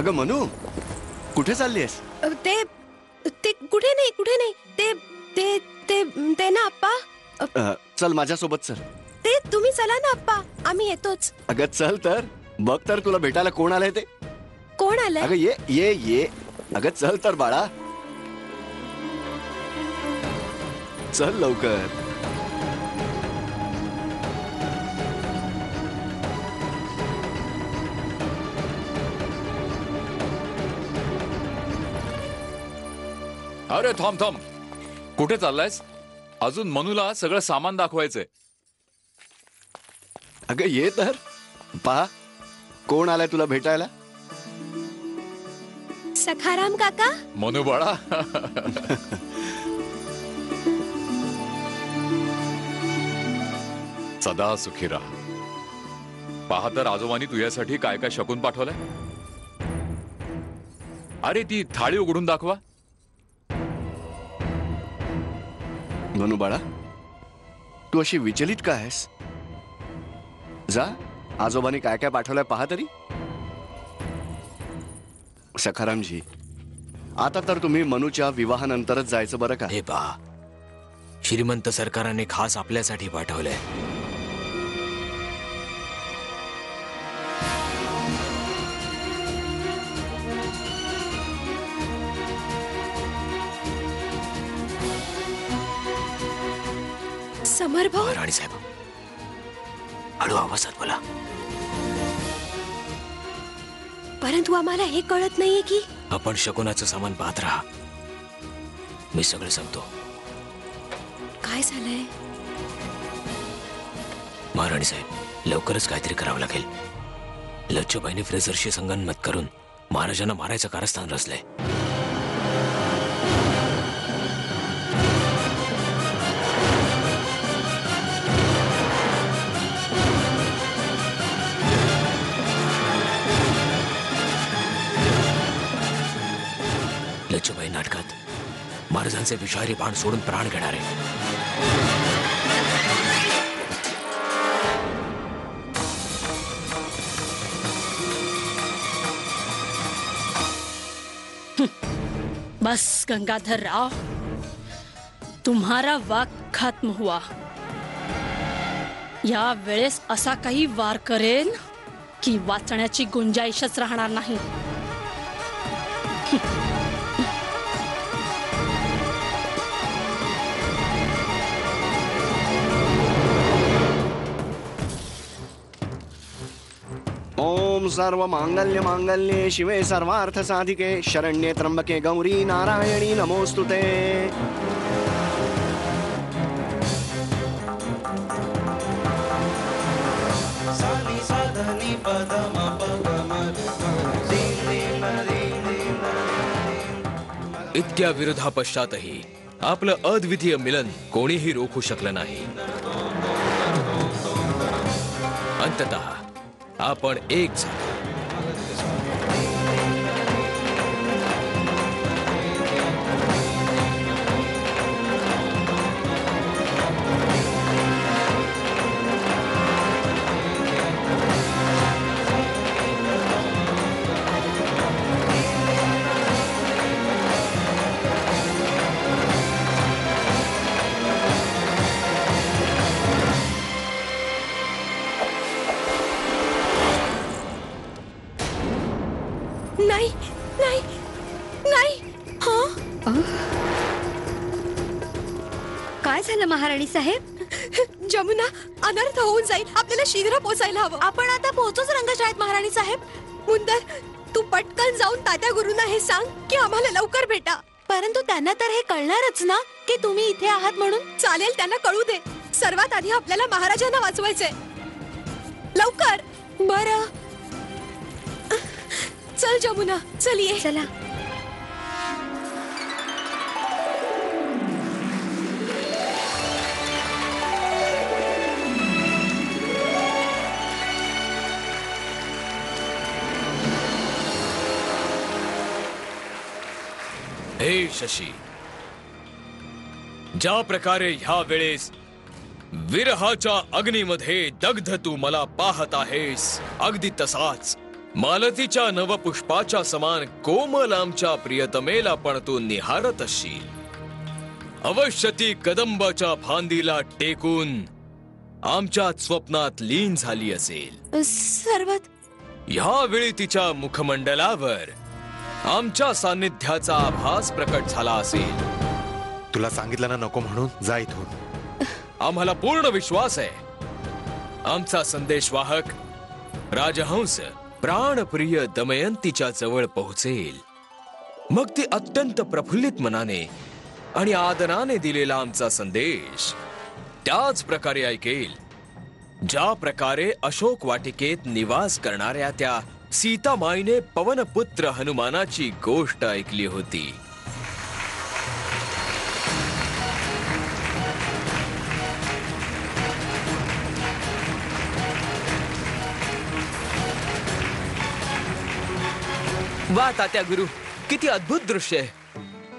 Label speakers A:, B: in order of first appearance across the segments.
A: अगं मनू, कुठे चाललीयस?
B: ते ते कुठे नाही ते ते ते ते ना आप्पा.
A: चल माझ्यासोबत चल.
B: ते तुम्ही चला ना आप्पा, आम्ही येतोच.
A: अगं चल तर, बघ तर तुला भेटायला कोण आलंय ते.
B: कोण आलंय?
A: अगं ये ये ये. अगं चल तर बाळा, चल लवकर.
C: अरे थांब थांब, कुठे चाललायस? अजून मनूला सगळं सामान दाखवायचंय.
A: अगं ये तर, पहा कोण आलाय तुला भेटायला.
B: सखाराम काका.
C: मनू बाळा. सदा सुखी राहा. पहा तर आजोबांनी तुझ्यासाठी काय काय शकून पाठवलंय. अरे ती थाळी उघडून दाखवा.
A: मनू बाळा, तू अशी विचलित का आहेस? जा, आजोबांनी काय काय पाठवलंय पहा तरी. सखारामजी, आता तर तुम्ही मनूच्या विवाहानंतरच जायचं बरं का?
D: हे पहा, श्रीमंत सरकाराने खास आपल्यासाठी पाठवलंय.
B: समर भाऊ.
D: राणी साहेब, हळू आवाजात बोला.
B: परंतु आम्हाला हे कळत नाहीये की
D: आपण शकुनाचं सामान पाहत राहा, मी सगळं सांगतो.
B: काय झालंय.
D: महाराणी साहेब, लवकरच काहीतरी करावं लागेल. लच्छूबाईने फ्रेझरशी संगनमत करून महाराजांना मारायचं कारस्थान रचलंय. लच्छूबाई नाटकात महाराजांचे विषारी बाण सोडून प्राण घेणार आहे.
E: बस गंगाधर राव, तुम्हारा वाक खत्म हुआ. या वेळेस असा काही वार करेन की वाचण्याची गुंजाईशच राहणार नाही.
A: ओम सर्व मांगल्य मांगल्ये शिवे सर्वार्थ साधिके शरण्ये त्र्यंबके गौरी नारायणी नमोस्तुते.
D: इतक्या विरोधापश्चातही आपलं अद्वितीय मिलन कोणीही रोखू शकलं नाही. अंततः आपण एक झालो.
B: नाही नाही नाही.
F: काय झालं महाराणी साहेब?
B: जमुना, अनर्थ होऊन जाईल. आपल्याला शीघ्र पोहोचायला हवं. आपण आता पोहोचोच रंगशाळेत महाराणी साहेब. मुंदर, तू पटकन जाऊन तात्या गुरुंना हे सांग की आम्हाला लवकर भेटा. परंतु त्यांना तर हे कळणारच ना की तुम्ही इथे आहात म्हणून. चालेल, त्यांना कळू दे. सर्वात आधी आपल्याला महाराजांना वाचवायचंय. लवकर. बरं, चल जमुना, चल ये.
F: चला.
D: हे शशी, ज्या प्रकारे ह्या वेळेस विरहाच्या अग्नीमध्ये दग्ध तू मला पाहत आहेस, अगदी तसाच मालतीच्या नवपुष्पाच्या समान कोमल आमच्या प्रियतमेला पण तू निहारत असशील. अवश्य ती कदंबाच्या फांदीला टेकून आमच्या स्वप्नात लीन झाली असेल.
B: सर्वत
D: ह्यावेळी तिच्या मुखमंडलावर आमच्या सान्निध्याचा आभास प्रकट झाला असेल.
F: तुला सांगितलं ना नको म्हणून, जा इथून.
D: आम्हाला पूर्ण विश्वास आहे आमचा संदेशवाहक राजहंस प्राणप्रिय दमयंतीच्या जवळ पोहोचेल. मग ती अत्यंत प्रफुल्लित मनाने आणि आदराने दिलेला आमचा संदेश त्याच प्रकारे ऐकेल ज्या प्रकारे अशोक वाटिकेत निवास करणाऱ्या त्या सीतामाईने पवनपुत्र हनुमानाची गोष्ट ऐकली होती. वा तात्या गुरु, किती अद्भुत दृश्य आहे.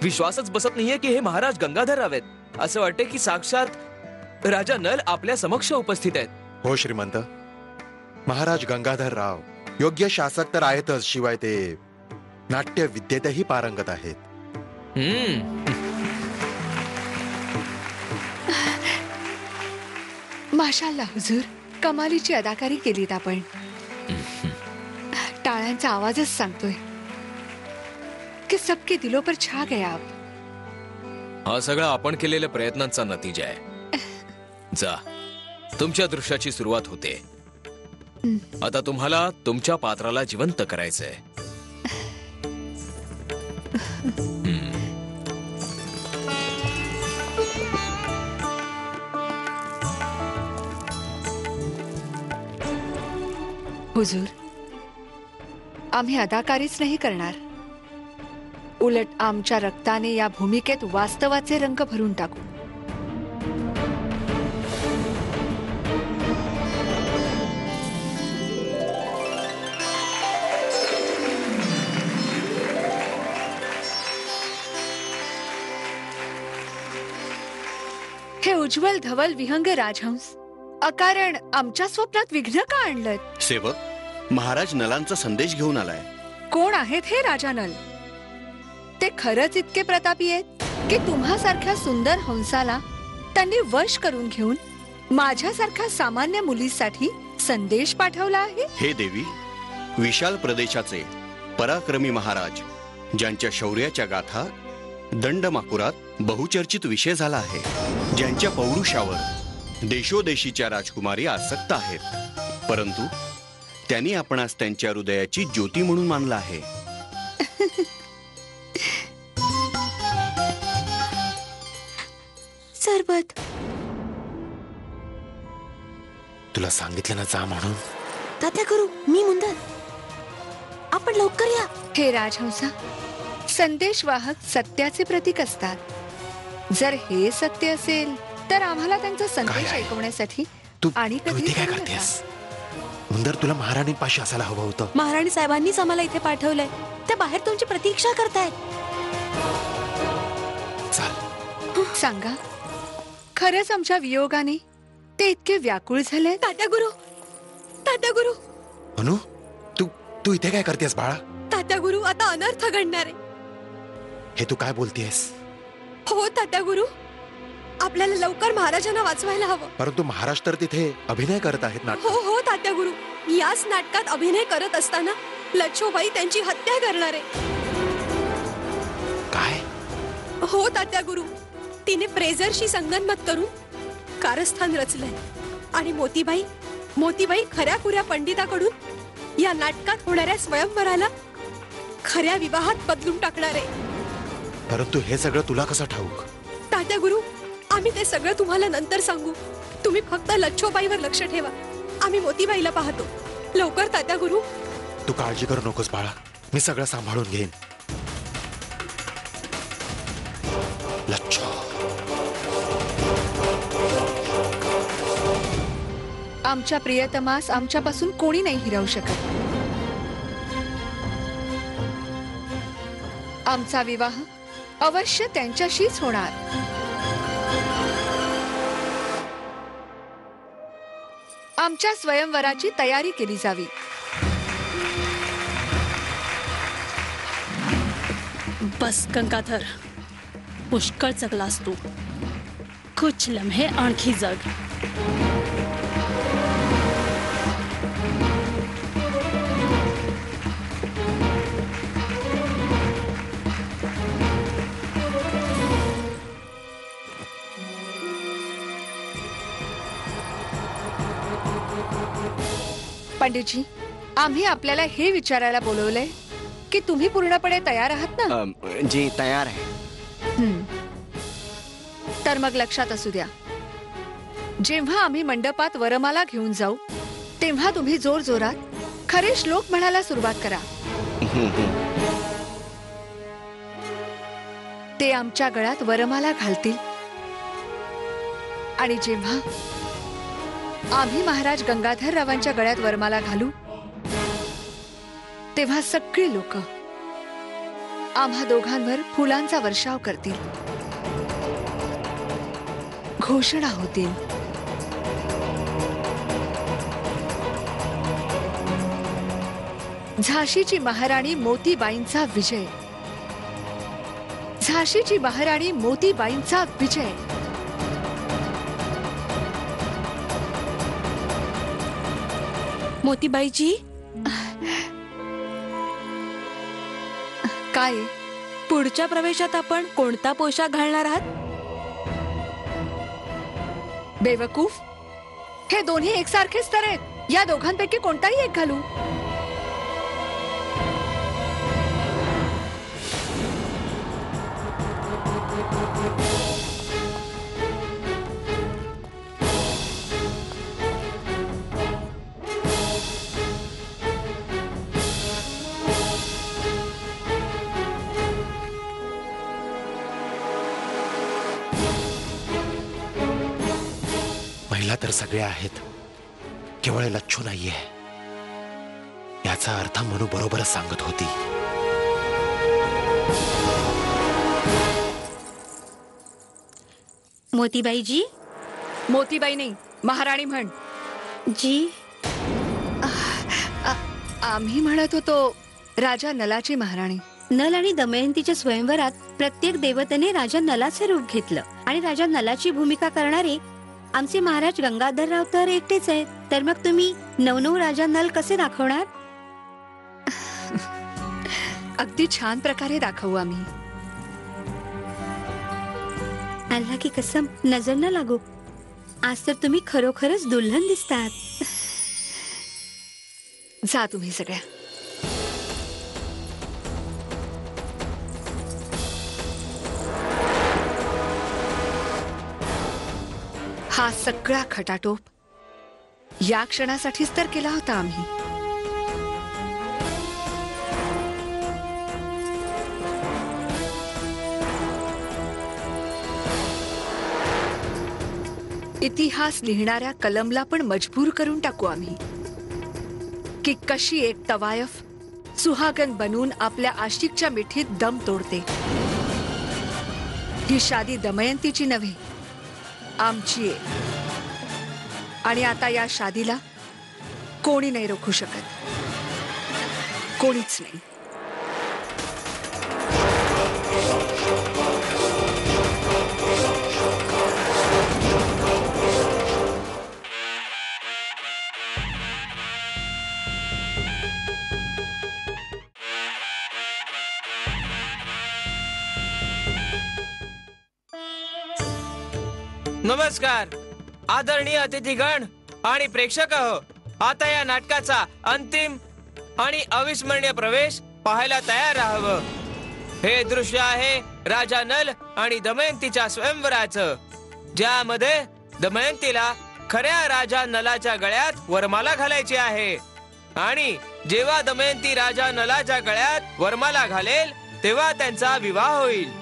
D: विश्वासच बसत नाहीये की हे महाराज गंगाधर राव आहेत. असं वाटतं की साक्षात राजा नल आपल्या समक्ष उपस्थित आहेत.
F: हो श्रीमंत, महाराज गंगाधर राव योग्य शासक तर आहेतच, शिवाय ते नाट्य विद्येतही पारंगत आहेत.
G: माशाल्लाह हुजूर, कमालीची अदाकारी केलीत आपण. टाळ्यांचा आवाजच सांगतोय की सबके दिलों पर छा गया आप.
D: हा सगळा आपण केलेल्या प्रयत्नांचा नतीजा आहे. जा, तुमच्या दृश्याची सुरुवात होते. आता तुम्हाला तुमच्या पात्राला जिवंत करायचंय.
G: हुजूर, आम्ही अदाकारीच नाही करणार, उलट आमच्या रक्ताने या भूमिकेत वास्तवाचे रंग भरून टाकू. हे उज्ज्वल धवल विहंग राजहंस अकारण आमच्या स्वप्नात विघ्न का आणलं?
A: सेवक, महाराज नलांचा संदेश घेऊन आलाय.
G: कोण आहेत हे राजा नल? ते खरंच इतके प्रतापी आहेत की तुम्हासारख्या सुंदर हंसाला त्यांनी वश करून घेऊन माझ्यासारख्या सामान्य मुलीसाठी संदेश पाठवला आहे?
A: हे देवी, विशाल प्रदेशाचे पराक्रमी महाराज ज्यांच्या शौर्याच्या गाथा दंडमाकुरात बहुचर्चित विषय झाला आहे, ज्यांच्या पौरुषावर देशोदेशीच्या राजकुमारी आसक्त आहेत, परंतु त्यांनी आपणास त्यांच्या हृदयाची ज्योती म्हणून मानलं आहे.
B: सरबत,
F: तुला सांगितलं ना जा म्हणून.
B: तात्या करू, मी मुंदर, आपण लवकर या.
G: हे राजहंसा, संदेशवाहक सत्याचे प्रतीक असतात. जर हे सत्य असेल तर आम्हाला त्यांचा संदेश
F: आहे?
G: ऐकवण्यासाठी
F: तू
G: आणि
F: तू
G: कधी
F: इथे काय
G: बोलू नका.
F: करतेस? मुंदर, तुला महाराणींपाशी असायला हवं होतं.
B: महाराणी साहेबांनीच आम्हाला इथे पाठवलंय. ते बाहेर तुमची प्रतीक्षा करतायत.
F: चाल.
G: सांगा, खरंच आमच्या वियोगाने ते इतके व्याकुळ झाले?
B: तात्या गुरु, तात्या गुरु,
F: अनु, तू तू इथे काय करतेस बाळा?
B: तात्या गुरु, आता अनर्थ घडणार आहे.
F: हे तू काय बोलतेस?
B: हो तात्या गुरु, आपल्याला लवकर महाराजांना वाचवायला हवं.
F: परंतु महाराज तर तिथे अभिनय करत आहेत ना.
B: हो हो तात्या गुरु, याच नाटकात अभिनय करत असताना लच्छोबाई त्यांची हत्या करणार आहे.
F: काय?
B: हो तात्या गुरु, तिने प्रेझरशी संगनमत करून कारस्थान रचलंय आणि मोतीबाई खऱ्या खुऱ्या पंडिताकडून या नाटकात होणाऱ्या स्वयंवराला खऱ्या विवाहात बदलून टाकणार आहे.
F: परंतु हे सगळं तुला कसं ठाऊक?
B: तात्या गुरु, आम्ही ते सगळं तुम्हाला नंतर सांगू. तुम्ही फक्त लच्छोबाईवर लक्ष ठेवा. आम्ही मोतीबाईला पाहतो. लवकर तात्या गुरु.
F: तू काळजी करू नकोस बाळा, मी सगळं सांभाळून घेईन. लच्छो,
G: आमच्या प्रियतमास आमच्यापासून कोणी नाही हिरावू शकत. आमचा विवाह अवश्य त्यांच्याशीच होणार. आमच्या स्वयंवराची तयारी केली जावी.
E: बस गंगाधर, पुष्कळ जगलास तू. कुछ लम्हे आणखी जग.
G: पंडितजी, आम्ही आपल्याला हे विचारायला बोलवलंय की तुम्ही पूर्णपणे तयार आहात ना?
A: जी तयार आहे.
G: तर मग लक्षात असू द्या, जेव्हा आम्ही मंडपात वरमाला घेऊन जाऊ तेव्हा तुम्ही जोर जोरात खरे श्लोक म्हणायला सुरुवात करा. ते आमच्या गळ्यात वरमाला घालतील आणि जेव्हा आम्ही महाराज गंगाधररावांच्या गळ्यात वरमाला घालू तेव्हा सगळी लोक आम्हा दोघांवर फुलांचा वर्षाव करतील, घोषणा होतील. झाशीची महाराणी मोतीबाईंचा विजय, झाशीची महाराणी मोतीबाईंचा विजय.
B: मोतीबाईजी,
G: काय
B: पुढच्या प्रवेशात आपण कोणता पोशाख घालणार आहात?
G: बेवकूफ, हे दोन्ही एकसारखेच तर आहेत. या दोघांपैकी कोणताही एक घालू.
F: महिला तर सगळ्या आहेत, केवळ लच्छू नाहीये. याचा अर्थ मनू बरोबरच सांगत होती.
B: मोतीबाईजी.
G: मोतीबाई नाही, महाराणी म्हण.
B: जी,
G: आम्ही म्हणत होतो राजा नलाची महाराणी.
B: नल आणि दमयंतीच्या स्वयंवरात प्रत्येक देवतेने राजा नलाचे रूप घेतलं आणि राजा नलाची भूमिका करणारे आमचे महाराज गंगाधरराव तर एकटेच आहेत. तर मग तुम्ही नवनऊ राजा नल कसे दाखवणार?
G: अगदी छान प्रकारे दाखवू आम्ही.
B: अल्लाह की कसम, नजर न लागो. आज तर तुम्ही खरोखरच दुल्हन दिसतात.
G: जा तुम्ही सगळ्या. हा सगळा खटाटोप या क्षणासाठीच तर केला होता आम्ही. इतिहास लिहिणाऱ्या कलमला पण मजबूर करून टाकू आम्ही की कशी एक तवायफ सुहागन बनून आपल्या आशिकच्या मिठीत दम तोडते. ही शादी दमयंतीची नव्हे, आमची आहे. आणि आता या शादीला कोणी नाही रोखू शकत, कोणीच नाही.
H: नमस्कार आदरणीय अतिथीगण आणि प्रेक्षक हो. आता या नाटकाचा अंतिम आणि अविस्मरणीय प्रवेश पाहायला तयार राहावं. हे दृश्य आहे राजा नल आणि दमयंतीच्या स्वयंवराचं, ज्यामध्ये दमयंतीला खऱ्या राजा नलाच्या गळ्यात वरमाला घालायची आहे. आणि जेव्हा दमयंती राजा नलाच्या गळ्यात वरमाला घालेल तेव्हा त्यांचा विवाह होईल.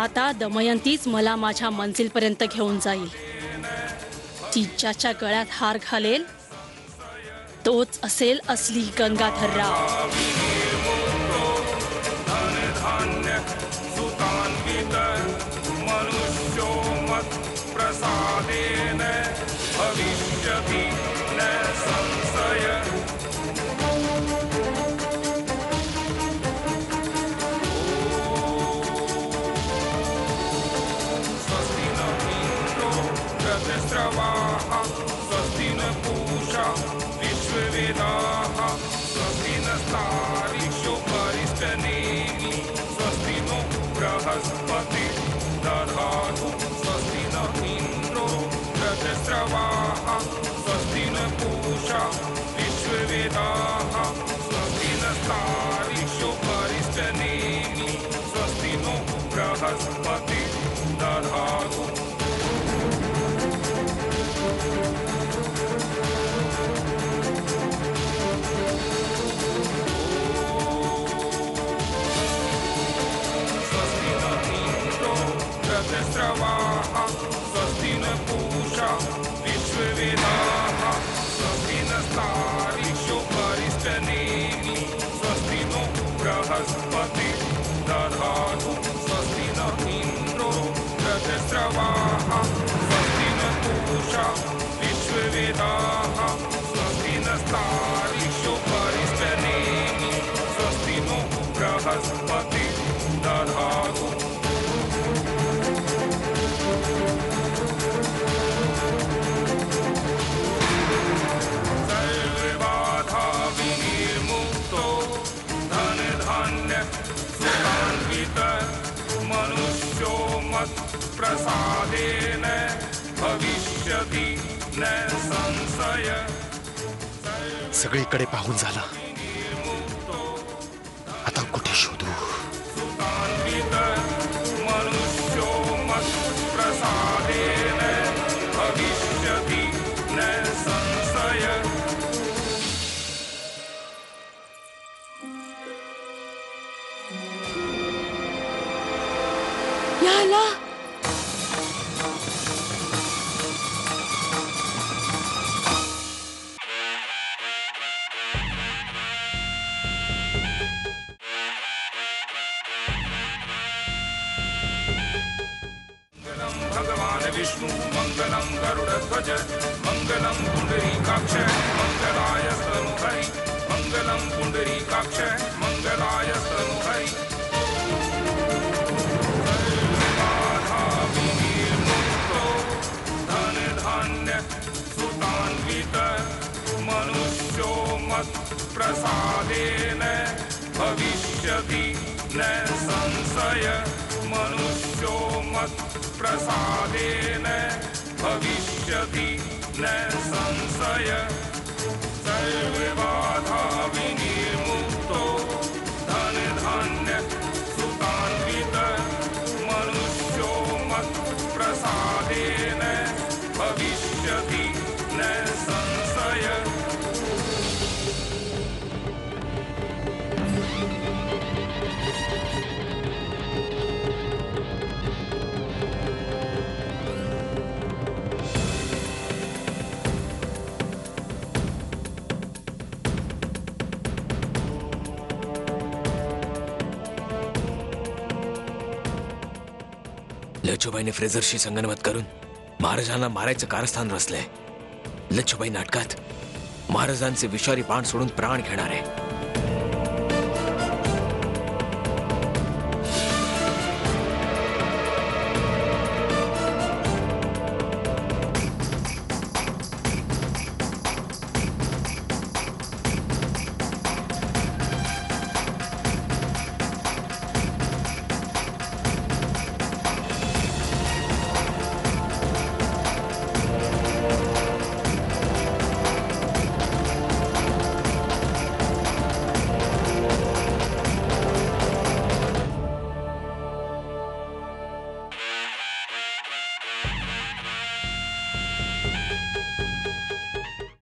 E: आता दमयंतीच मला माझ्या मंजिलपर्यंत घेऊन जाईल. ती ज्याच्या गळ्यात हार घालेल तोच असेल असली गंगाधरराव.
F: सगळीकडे पाहून झाला. आता कुठे शोधू?
B: याला
I: विष्णु मंगलम गरुड़ध्वज मंगलम पुंडरीकाक्ष मंगलाय स्तनुहरि मंगलम पुंडरीकाक्ष मंगलाय स्तनुहरि. बाधा विनिर्मुक्तो धन धान्य सुतान्वित मनुष्यो मत् प्रसादेन भविष्यति न संशय. मनुष्यो मत् प्रसादेन भविष्यति न संशय. सर्वबाधा विनिर्मुक्तो धन धान्य सुतान्वित मनुष्यो मत् प्रसादेन भविष्यति न संशय.
D: लच्छुबाईने फ्रेझरशी संगनमत करून महाराजांना मारायचं कारस्थान रचलंय. लच्छुबाई नाटकात महाराजांचे विषारी बाण सोडून प्राण घेणार आहे.